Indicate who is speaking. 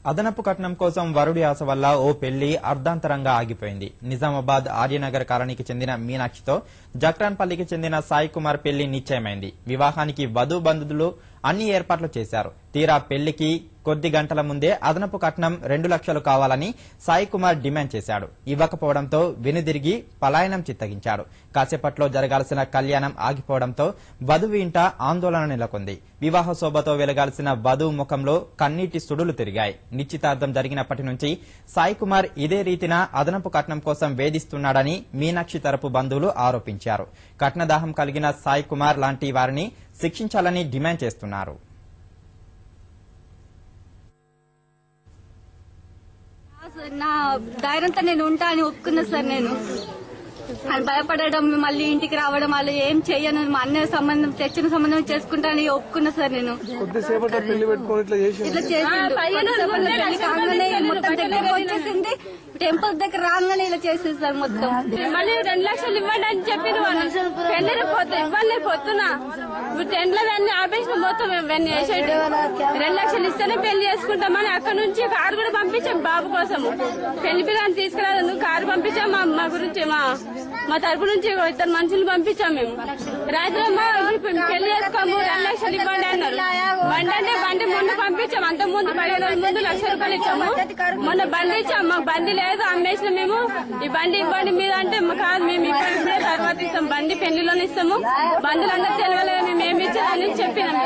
Speaker 1: అదనపు కట్నం కోసం వరుడి ఆశ వల్ల ఓ పెళ్లి అర్ధాంతరంగా ఆగిపోయింది. నిజామాబాద్ ఆర్యనగర్ కాలనీకి చెందిన మీనాక్షితో జక్రాన్పల్లికి చెందిన సాయి కుమార్ పెళ్లి నిశ్చయమైంది. వివాహానికి వధూ బంధువులు అన్ని ఏర్పాట్లు చేశారు. తీరా పెళ్లికి కొద్ది గంటల ముందే అదనపు కట్నం 2 లక్షలు కావాలని సాయి కుమార్ డిమాండ్ చేశాడు. ఇవ్వకపోవడంతో వెనుదిరిగి పలాయనం చిత్తగించాడు. కాసేపట్లో జరగాల్సిన కళ్యాణం ఆగిపోవడంతో వధువు ఇంట ఆందోళన నెలకొంది. వివాహ శోభతో వెలగాల్సిన వధువు ముఖంలో కన్నీటి సుడులు తిరిగాయి. నిశ్చితార్థం జరిగినప్పటి నుంచి సాయి కుమార్ ఇదే రీతిన అదనపు కట్నం కోసం వేధిస్తున్నాడని మీనాక్షి తరపు బంధువులు ఆరోపించారు. కట్నదాహం కలిగిన సాయి కుమార్ లాంటి వారిని శిక్షించాలని డిమాండ్ చేస్తున్నారు.
Speaker 2: నా ధైర్యంతో నేను ఉంటా అని ఒప్పుకున్నా సార్. నేను అని భయపడడం, మళ్ళీ ఇంటికి రావడం, వాళ్ళు ఏం చెయ్యను, మా అన్నయ్య సంబంధం తెచ్చిన సంబంధం చేసుకుంటా అని ఒప్పుకున్నా సార్. నేను ఇట్లా చేసి మొత్తం దగ్గర వచ్చేసింది. టెంపుల్ దగ్గర రాగానే ఇలా చేసేది సార్. మొత్తం
Speaker 3: మళ్ళీ 2 లక్షలు ఇవ్వండి అని చెప్పి పెళ్లి ఇవ్వలే పొద్దున 10 అన్ని ఆపేసిన మొత్తం ఇవన్నీ వేసేటి. 2 లక్షలు ఇస్తేనే పెళ్లి చేసుకుంటామని అక్కడ నుంచి కారు కూడా పంపించాం బాబు కోసం. పెళ్లి పిల్లల్ని తీసుకురాదు కారు పంపించాం. మా గురించి మా తరపు నుంచి 2 మనుషులు పంపించాం. మేము రాత్రి పెళ్లి చేసుకోము 2 లక్షలు ఇవ్వండి అన్నారు. బండి అంటే బండి ముందు పంపించాం. అంత ముందు 15 రోజుల ముందు 1 లక్ష రూపాయలు ఇచ్చాము. మొన్న బండి ఇచ్చాం. మాకు బండి లేదు, అమ్మేసిన మేము. ఈ బండి ఇవ్వండి మీద అంటే కాదు, మేము ఇప్పుడే తర్వాత ఇస్తాం. బండి పెళ్లిలోనే ఇస్తాము. బంధువులందరూ తెలియలేదు మేము ఏమి ఇచ్చామని చెప్పినాం.